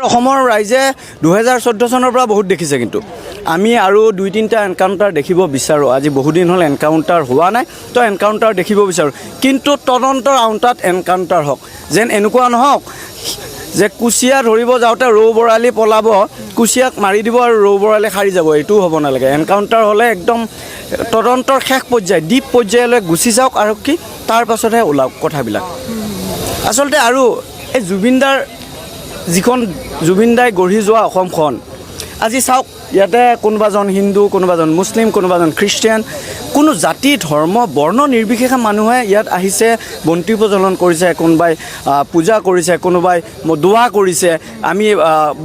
অসমৰ ৰাইজে 2014 চনৰ পৰা বহুত দেখিছে, কিন্তু আমি আৰু 2-3টা এনকাউণ্টাৰ দেখিব বিচাৰোঁ। আজি বহুদিন হ'ল এনকাউণ্টাৰ হোৱা নাই, তো এনকাউণ্টাৰ দেখিব বিচাৰোঁ। কিন্তু তদন্তৰ আওতাত এনকাউণ্টাৰ হওক, যেন এনেকুৱা নহওক যে কুচিয়া ধৰিব যাওঁতে ৰৌ বৰালি পলাব, কুচিয়াক মাৰি দিব আৰু ৰৌ বৰালি সাৰি যাব, এইটোও হ'ব নালাগে। এনকাউণ্টাৰ হ'লে একদম তদন্তৰ শেষ পৰ্যায়, ডিপ পৰ্যায়লৈ গুচি যাওক আৰক্ষী, তাৰ পাছতহে ওলাওক কথাবিলাক। আচলতে আৰু এই যিখন জুবিন দাই গঢ়ি যোৱা অসমখন, আজি চাওক ইয়াতে কোনোবাজন হিন্দু, কোনোবাজন মুছলিম, কোনোবাজন খ্ৰীষ্টিয়ান, কোনো জাতি ধৰ্ম বৰ্ণ নিৰ্বিশেষে মানুহে ইয়াত আহিছে, বন্তি প্ৰজ্বলন কৰিছে, কোনোবাই পূজা কৰিছে, কোনোবাই দোৱা কৰিছে। আমি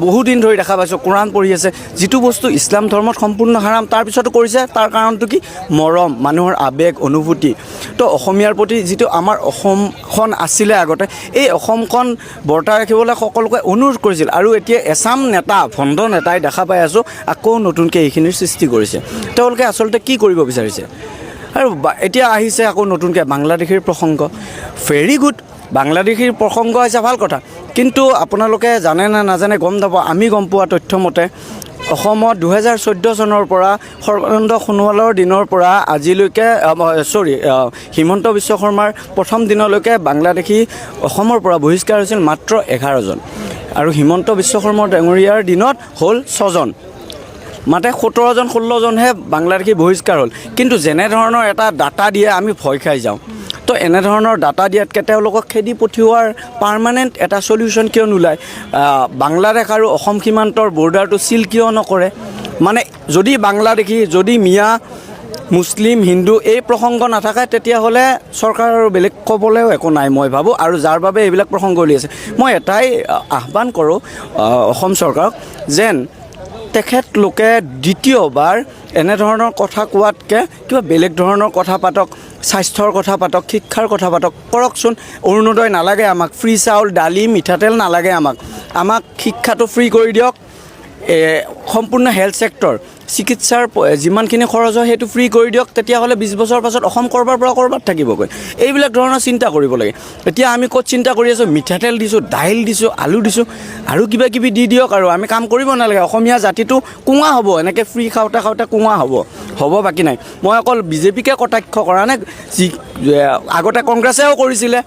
বহুদিন ধৰি দেখা পাইছোঁ কোৰাণ পঢ়ি আছে, যিটো বস্তু ইছলাম ধৰ্মত সম্পূৰ্ণ হাৰাম, তাৰপিছতো কৰিছে। তাৰ কাৰণটো কি? মৰম, মানুহৰ আৱেগ অনুভূতি। তো অসমীয়াৰ প্ৰতি যিটো আমাৰ অসমখন আছিলে আগতে, এই অসমখন বৰ্তাই ৰাখিবলৈ সকলোকে অনুৰোধ কৰিছিল। আৰু এতিয়া এচাম নেতা, ভণ্ড নেতাই দেখা পাই আছোঁ আকৌ নতুনকৈ এইখিনিৰ সৃষ্টি কৰিছে। তেওঁলোকে আচলতে কি কৰিব বিচাৰিছে? আৰু এতিয়া আহিছে আকৌ নতুনকৈ বাংলাদেশীৰ প্ৰসংগ। ভেৰি গুড, বাংলাদেশীৰ প্ৰসংগ হৈছে ভাল কথা, কিন্তু আপোনালোকে জানে নে নাজানে গম নাপাব। আমি গম পোৱা তথ্যমতে অসমত 2014 চনৰ পৰা সৰ্বানন্দ সোণোৱালৰ দিনৰ পৰা আজিলৈকে হিমন্ত বিশ্ব শৰ্মাৰ প্ৰথম দিনলৈকে বাংলাদেশী অসমৰ পৰা বহিষ্কাৰ হৈছিল মাত্ৰ 11জন, আৰু হিমন্ত বিশ্ব শৰ্মা ডাঙৰীয়াৰ দিনত হ'ল 6জন। মাতে 17-16জনহে বাংলাদেশী বহিষ্কাৰ হ'ল। কিন্তু যেনেধৰণৰ এটা ডাটা দিয়ে আমি ভয় খাই যাওঁ। তো এনেধৰণৰ ডাটা দিয়াতকৈ তেওঁলোকক খেদি পঠিওৱাৰ পাৰ্মানেণ্ট এটা চলিউশ্যন কিয় নোলায়? বাংলাদেশ আৰু অসম সীমান্তৰ বৰ্ডাৰটো চিল কিয় নকৰে? মানে যদি বাংলাদেশী, যদি মিয়া, মুছলিম, হিন্দু এই প্ৰসংগ নাথাকে, তেতিয়াহ'লে চৰকাৰৰ বেলেগ ক'বলৈও একো নাই মই ভাবোঁ। আৰু যাৰ বাবে এইবিলাক প্ৰসংগ উলিয়াইছে, মই এটাই আহ্বান কৰোঁ অসম চৰকাৰক, যেন তেখেতলোকে দ্বিতীয়বাৰ এনেধৰণৰ কথা কোৱাতকৈ কিবা বেলেগ ধৰণৰ কথা পাতক, স্বাস্থ্যৰ কথা পাতক, শিক্ষাৰ কথা পাতক, কৰকচোন। অৰুণোদয় নালাগে আমাক, ফ্ৰী চাউল, দালি, মিঠাতেল নালাগে আমাক শিক্ষাটো ফ্ৰী কৰি দিয়ক। সম্পূৰ্ণ হেল্থ ছেক্টৰ, চিকিৎসাৰ যিমানখিনি খৰচ হয় সেইটো ফ্ৰী কৰি দিয়ক। তেতিয়াহ'লে 20 বছৰ পাছত অসম ক'ৰবাৰ পৰা ক'ৰবাত থাকিবগৈ। এইবিলাক ধৰণৰ চিন্তা কৰিব লাগে। এতিয়া আমি ক'ত চিন্তা কৰি আছোঁ? মিঠাতেল দিছোঁ, দাইল দিছোঁ, আলু দিছোঁ, আৰু কিবা কিবি দি দিয়ক, আৰু আমি কাম কৰিব নালাগে। অসমীয়া জাতিটো কোঙা হ'ব, এনেকৈ ফ্ৰী খাওঁতে কোঙা হ'ব বাকী নাই। মই অকল বিজেপিকে কটাক্ষ কৰা নাই, আগতে কংগ্ৰেছেও কৰিছিলে,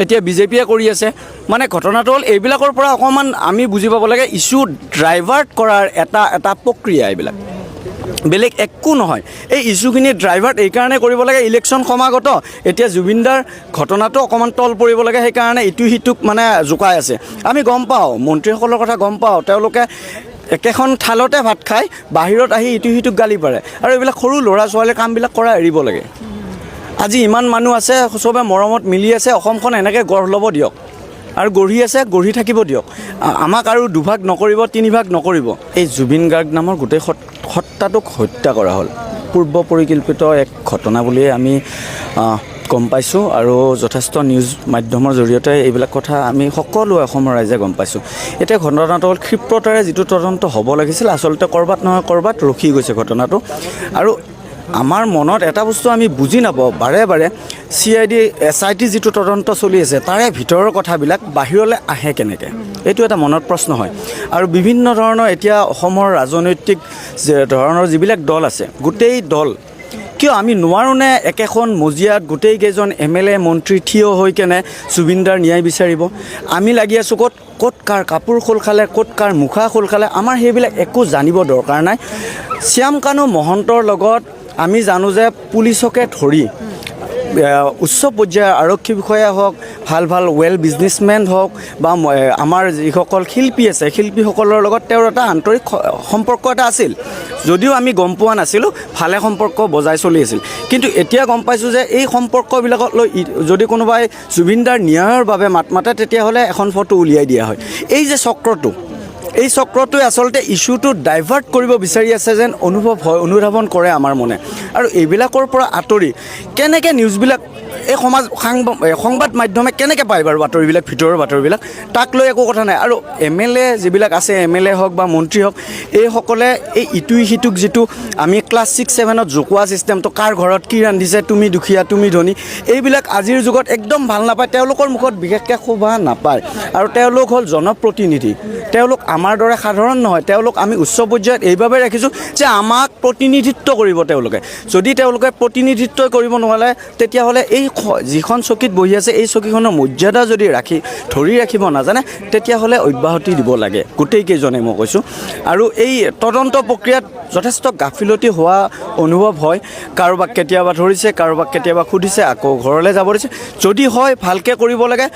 এতিয়া বিজেপিয়ে কৰি আছে। মানে ঘটনাটো হ'ল এইবিলাকৰ পৰা অকণমান আমি বুজি পাব লাগে, ইছ্যু ড্ৰাইভাৰ্ট কৰাৰ এটা প্ৰক্ৰিয়া, এইবিলাক বেলেগ একো নহয়। এই ইছ্যুখিনি ড্ৰাইভাৰ্ট এইকাৰণে কৰিব লাগে, ইলেকশ্যন সমাগত, এতিয়া জুবিনদাৰ ঘটনাটো অকণমান তল পৰিব লাগে, সেইকাৰণে ইটো সিটোক মানে জোকাই আছে। আমি গম পাওঁ, মন্ত্ৰীসকলৰ কথা গম পাওঁ, তেওঁলোকে একেখন থালতে ভাত খায়, বাহিৰত আহি ইটো সিটোক গালি পাৰে। আৰু এইবিলাক সৰু ল'ৰা ছোৱালীৰ কামবিলাক কৰা এৰিব লাগে। আজি ইমান মানুহ আছে, চবে মৰমত মিলি আছে, অসমখন এনেকৈ গঢ় ল'ব দিয়ক, আৰু গঢ়ি আছে, গঢ়ি থাকিব দিয়ক। আমাক আৰু দুভাগ নকৰিব, 3 ভাগ নকৰিব। এই জুবিন গাৰ্গ নামৰ গোটেই সত্তাটোক হত্যা কৰা হ'ল, পূৰ্ব পৰিকল্পিত এক ঘটনা বুলিয়ে আমি গম পাইছোঁ। আৰু যথেষ্ট নিউজ মাধ্যমৰ জৰিয়তে এইবিলাক কথা আমি সকলোৱে অসমৰ ৰাইজে গম পাইছোঁ। এতিয়া ঘটনাটো হ'ল ক্ষিপ্ৰতাৰে যিটো তদন্ত হ'ব লাগিছিল, আচলতে ক'ৰবাত নহয় ক'ৰবাত ৰখি গৈছে ঘটনাটো। আৰু আমাৰ মনত এটা বস্তু আমি বুজি নাপাওঁ, বাৰে বাৰে CID SIT যিটো তদন্ত চলি আছে, তাৰে ভিতৰৰ কথাবিলাক বাহিৰলৈ আহে কেনেকৈ? এইটো এটা মনত প্ৰশ্ন হয়। আৰু বিভিন্ন ধৰণৰ এতিয়া অসমৰ ৰাজনৈতিক ধৰণৰ যিবিলাক দল আছে, গোটেই দল কিয় আমি নোৱাৰোঁনে একেখন মজিয়াত গোটেইকেইজন MLA মন্ত্ৰী থিয় হৈ কেনে জুবিনদাৰ ন্যায় বিচাৰিব? আমি লাগি আছোঁ ক'ত কাৰ কাপোৰ খোল খালে, ক'ত কাৰ মুখা খোল খালে, আমাৰ সেইবিলাক একো জানিব দৰকাৰ নাই। শ্যামকানু মহন্তৰ লগত আমি জানো যে পুলিচকে ধৰি উচ্চ পৰ্যায়ৰ আৰক্ষী বিষয়া হওক, ভাল বিজনেছমেন হওক, বা আমাৰ যিসকল শিল্পী আছে, শিল্পীসকলৰ লগত তেওঁৰ এটা আন্তৰিক সম্পৰ্ক এটা আছিল। যদিও আমি গম পোৱা নাছিলোঁ, ভালে সম্পৰ্ক বজাই চলি আছিল। কিন্তু এতিয়া গম পাইছোঁ যে এই সম্পৰ্কবিলাকক লৈ যদি কোনোবাই জুবিনদাৰ ন্যায়ৰ বাবে মাত মাতে, তেতিয়াহ'লে এখন ফটো উলিয়াই দিয়া হয়। এই যে চক্ৰটো, এই চক্ৰটোৱে আচলতে ইছ্যুটো ডাইভাৰ্ট কৰিব বিচাৰি আছে যেন অনুধাৱন কৰে আমাৰ মনে। আৰু এইবিলাকৰ পৰা আঁতৰি কেনেকৈ নিউজবিলাক এই সংবাদ মাধ্যমে কেনেকৈ পায় বাৰু বাতৰিবিলাক, ভিতৰৰ বাতৰিবিলাক, তাক লৈ একো কথা নাই। আৰু MLA যিবিলাক আছে, MLA হওক বা মন্ত্ৰী হওক, এইসকলে এই ইটোই সিটোক যিটো আমি ক্লাছ 6-7ত জোকোৱা ছিষ্টেমটো, কাৰ ঘৰত কি ৰান্ধিছে, তুমি দুখীয়া তুমি ধনী, এইবিলাক আজিৰ যুগত একদম ভাল নাপায়, তেওঁলোকৰ মুখত বিশেষকৈ শোভা নাপায়। আৰু তেওঁলোক হ'ল জনপ্ৰতিনিধি, তেওঁলোক আমাৰ দৰে সাধাৰণ নহয়, তেওঁলোক আমি উচ্চ পৰ্যায়ত এইবাবে ৰাখিছোঁ যে আমাক প্ৰতিনিধিত্ব কৰিব তেওঁলোকে। যদি তেওঁলোকে প্ৰতিনিধিত্ব কৰিব নোৱাৰে, তেতিয়াহ'লে এই যিখন চকীত বহি আছে, এই চকীখনৰ মৰ্যাদা যদি ধৰি ৰাখিব নাজানে, তেতিয়াহ'লে অব্যাহতি দিব লাগে গোটেইকেইজনে, মই কৈছোঁ। আৰু এই তদন্ত প্ৰক্ৰিয়াত যথেষ্ট গাফিলতি হোৱা অনুভৱ হয়। কাৰোবাক কেতিয়াবা ধৰিছে, কাৰোবাক কেতিয়াবা সুধিছে, আকৌ ঘৰলৈ যাব দিছে। যদি হয় ভালকৈ কৰিব লাগে।